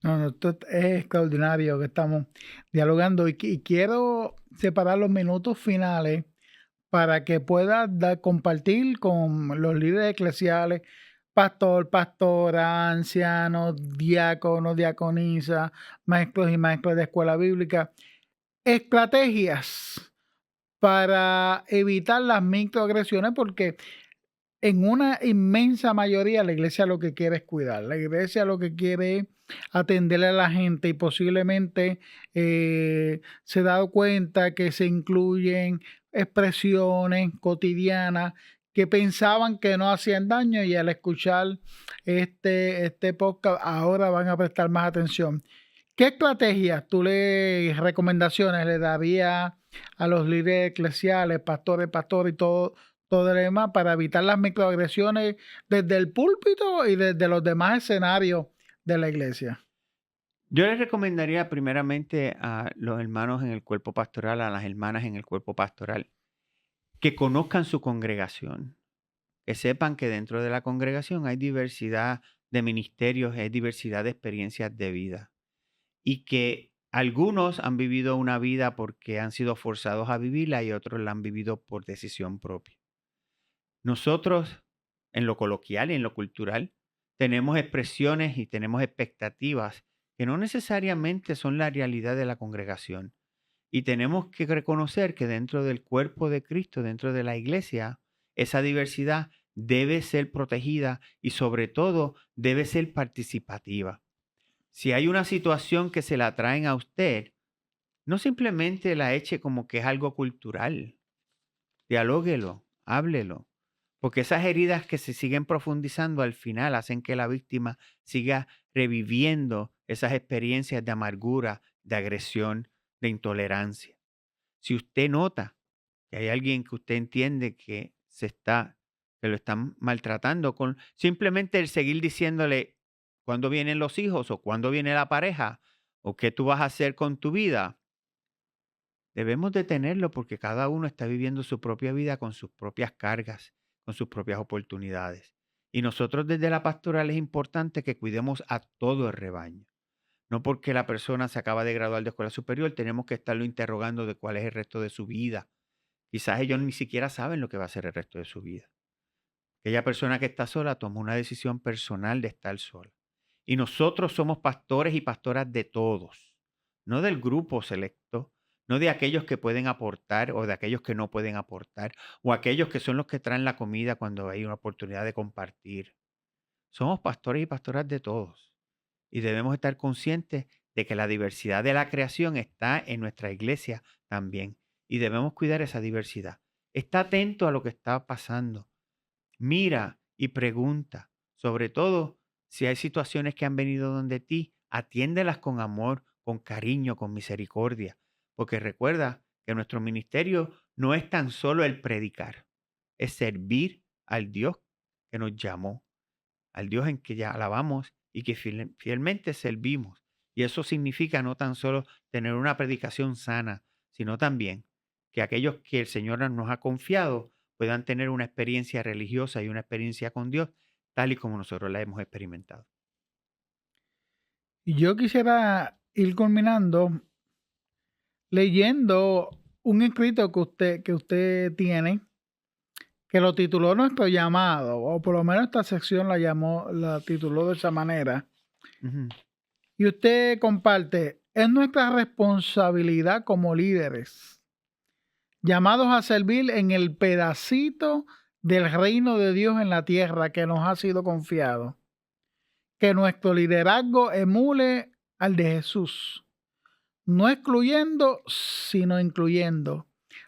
No, no, esto es extraordinario que estamos dialogando y quiero separar los minutos finales para que puedas compartir con los líderes eclesiales, pastor, pastora, ancianos, diáconos, diaconisa, maestros y maestras de escuela bíblica, estrategias para evitar las microagresiones, porque en una inmensa mayoría la iglesia lo que quiere es cuidar, la iglesia lo que quiere es atenderle a la gente y posiblemente se ha dado cuenta que se incluyen expresiones cotidianas que pensaban que no hacían daño y al escuchar este podcast ahora van a prestar más atención. ¿Qué estrategias recomendaciones le daría a los líderes eclesiales, pastores y todo lo demás para evitar las microagresiones desde el púlpito y desde los demás escenarios de la iglesia? Yo les recomendaría primeramente a los hermanos en el cuerpo pastoral, a las hermanas en el cuerpo pastoral, que conozcan su congregación, que sepan que dentro de la congregación hay diversidad de ministerios, hay diversidad de experiencias de vida y que algunos han vivido una vida porque han sido forzados a vivirla y otros la han vivido por decisión propia. Nosotros, en lo coloquial y en lo cultural, tenemos expresiones y tenemos expectativas que no necesariamente son la realidad de la congregación. Y tenemos que reconocer que dentro del cuerpo de Cristo, dentro de la iglesia, esa diversidad debe ser protegida y sobre todo debe ser participativa. Si hay una situación que se la traen a usted, no simplemente la eche como que es algo cultural. Dialóguelo, háblelo, porque esas heridas que se siguen profundizando al final hacen que la víctima siga reviviendo esas experiencias de amargura, de agresión, de intolerancia. Si usted nota que hay alguien que usted entiende que lo están maltratando con simplemente el seguir diciéndole cuándo vienen los hijos o cuándo viene la pareja o qué tú vas a hacer con tu vida, debemos detenerlo porque cada uno está viviendo su propia vida con sus propias cargas, con sus propias oportunidades. Y nosotros desde la pastoral es importante que cuidemos a todo el rebaño. No porque la persona se acaba de graduar de escuela superior, tenemos que estarlo interrogando de cuál es el resto de su vida. Quizás ellos ni siquiera saben lo que va a ser el resto de su vida. Aquella persona que está sola toma una decisión personal de estar sola. Y nosotros somos pastores y pastoras de todos, no del grupo selecto, no de aquellos que pueden aportar o de aquellos que no pueden aportar, o aquellos que son los que traen la comida cuando hay una oportunidad de compartir. Somos pastores y pastoras de todos. Y debemos estar conscientes de que la diversidad de la creación está en nuestra iglesia también. Y debemos cuidar esa diversidad. Está atento a lo que está pasando. Mira y pregunta. Sobre todo, si hay situaciones que han venido donde ti, atiéndelas con amor, con cariño, con misericordia. Porque recuerda que nuestro ministerio no es tan solo el predicar, es servir al Dios que nos llamó, al Dios en que ya alabamos y que fielmente servimos. Y eso significa no tan solo tener una predicación sana, sino también que aquellos que el Señor nos ha confiado puedan tener una experiencia religiosa y una experiencia con Dios, tal y como nosotros la hemos experimentado. Y yo quisiera ir culminando leyendo un escrito que usted tiene, que lo tituló Nuestro Llamado, o por lo menos esta sección la tituló de esa manera. Ujú. Y usted comparte, es nuestra responsabilidad como líderes, llamados a servir en el pedacito del reino de Dios en la tierra que nos ha sido confiado, que nuestro liderazgo emule al de Jesús, no excluyendo, sino incluyendo,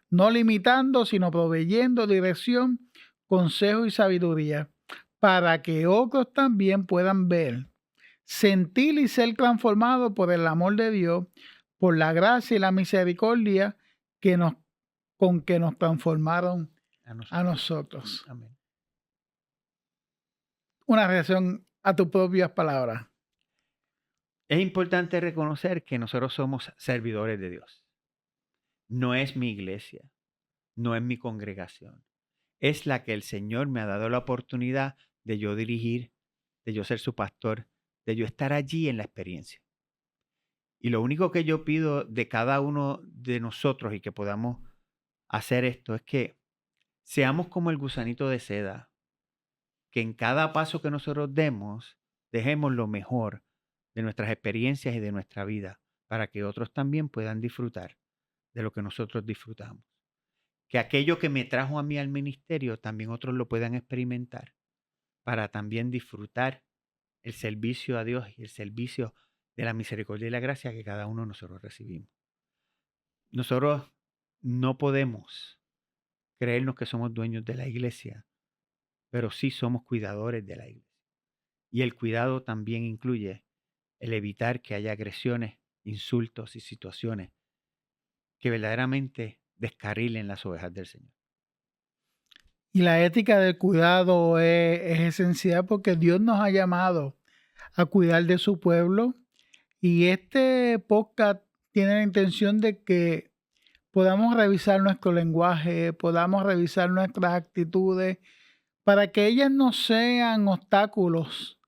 no limitando, sino proveyendo dirección, consejo y sabiduría, para que otros también puedan ver, sentir y ser transformados por el amor de Dios, por la gracia y la misericordia con que nos transformaron a nosotros. Amén. Una reacción a tus propias palabras. Es importante reconocer que nosotros somos servidores de Dios. No es mi iglesia, no es mi congregación. Es la que el Señor me ha dado la oportunidad de yo dirigir, de yo ser su pastor, de yo estar allí en la experiencia. Y lo único que yo pido de cada uno de nosotros y que podamos hacer esto es que seamos como el gusanito de seda, que en cada paso que nosotros demos, dejemos lo mejor de nuestras experiencias y de nuestra vida para que otros también puedan disfrutar de lo que nosotros disfrutamos. Que aquello que me trajo a mí al ministerio también otros lo puedan experimentar para también disfrutar el servicio a Dios y el servicio de la misericordia y la gracia que cada uno de nosotros recibimos. Nosotros no podemos creernos que somos dueños de la iglesia, pero sí somos cuidadores de la iglesia. Y el cuidado también incluye el evitar que haya agresiones, insultos y situaciones que verdaderamente descarrilen las ovejas del Señor. Y la ética del cuidado es esencial porque Dios nos ha llamado a cuidar de su pueblo. Y este podcast tiene la intención de que podamos revisar nuestro lenguaje, podamos revisar nuestras actitudes, para que ellas no sean obstáculos,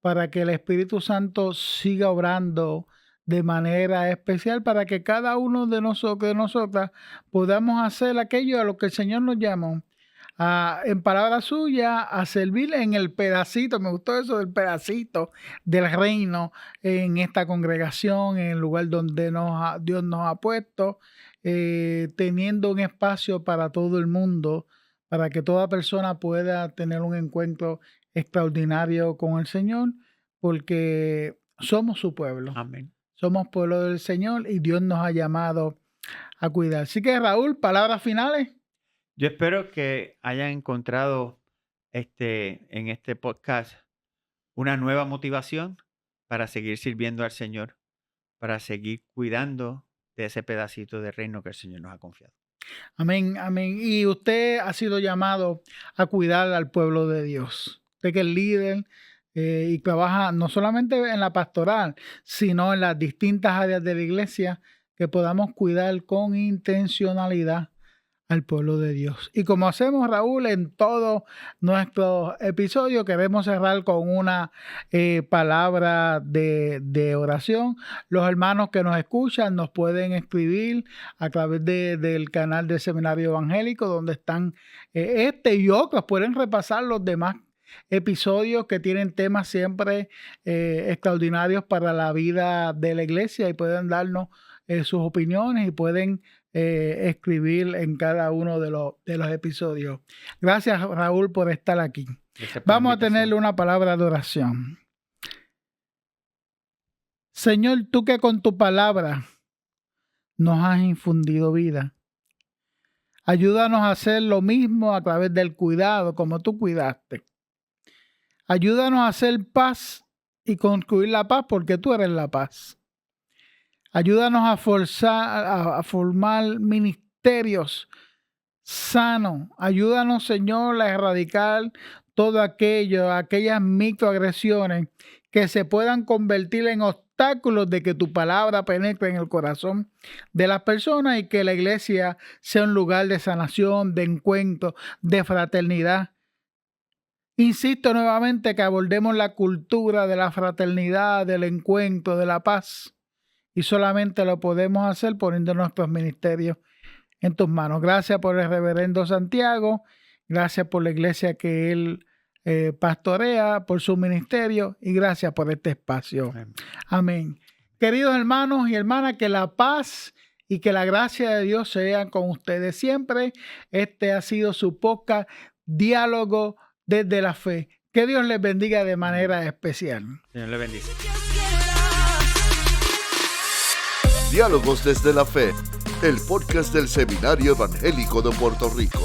para que el Espíritu Santo siga obrando de manera especial, para que cada uno de nosotros, de nosotras, podamos hacer aquello a lo que el Señor nos llamó. En palabra suya, a servir en el pedacito, me gustó eso del pedacito del reino en esta congregación, en el lugar donde Dios nos ha puesto, teniendo un espacio para todo el mundo, para que toda persona pueda tener un encuentro extraordinario con el Señor, porque somos su pueblo. Amén. Somos pueblo del Señor y Dios nos ha llamado a cuidar. Así que, Raúl, palabras finales. Yo espero que hayan encontrado en este podcast una nueva motivación para seguir sirviendo al Señor, para seguir cuidando de ese pedacito de reino que el Señor nos ha confiado. Amén, amén. Y usted ha sido llamado a cuidar al pueblo de Dios. Usted que es líder y trabaja no solamente en la pastoral, sino en las distintas áreas de la iglesia, que podamos cuidar con intencionalidad al pueblo de Dios. Y como hacemos, Raúl, en todos nuestros episodios, queremos cerrar con una palabra de oración. Los hermanos que nos escuchan nos pueden escribir a través del canal del Seminario Evangélico, donde están y otros. Pueden repasar los demás episodios que tienen temas siempre extraordinarios para la vida de la iglesia, y pueden darnos sus opiniones y pueden escribir en cada uno de los episodios. Gracias, Raúl, por estar aquí. Vamos a tenerle una palabra de oración. Señor, tú que con tu palabra nos has infundido vida, ayúdanos a hacer lo mismo a través del cuidado como tú cuidaste. Ayúdanos a hacer paz y construir la paz porque tú eres la paz. Ayúdanos a formar ministerios sanos. Ayúdanos, Señor, a erradicar todo aquellas microagresiones que se puedan convertir en obstáculos obstáculos de que tu palabra penetre en el corazón de las personas y que la iglesia sea un lugar de sanación, de encuentro, de fraternidad. Insisto nuevamente que abordemos la cultura de la fraternidad, del encuentro, de la paz. Y solamente lo podemos hacer poniendo nuestros ministerios en tus manos. Gracias por el reverendo Santiago. Gracias por la iglesia que él pastorea, por su ministerio. Y gracias por este espacio. Amén. Queridos hermanos y hermanas, que la paz y que la gracia de Dios sean con ustedes siempre. Este ha sido su podcast Diálogo desde la Fe. Que Dios les bendiga de manera especial. Señor le bendiga. Diálogos desde la Fe, el podcast del Seminario Evangélico de Puerto Rico.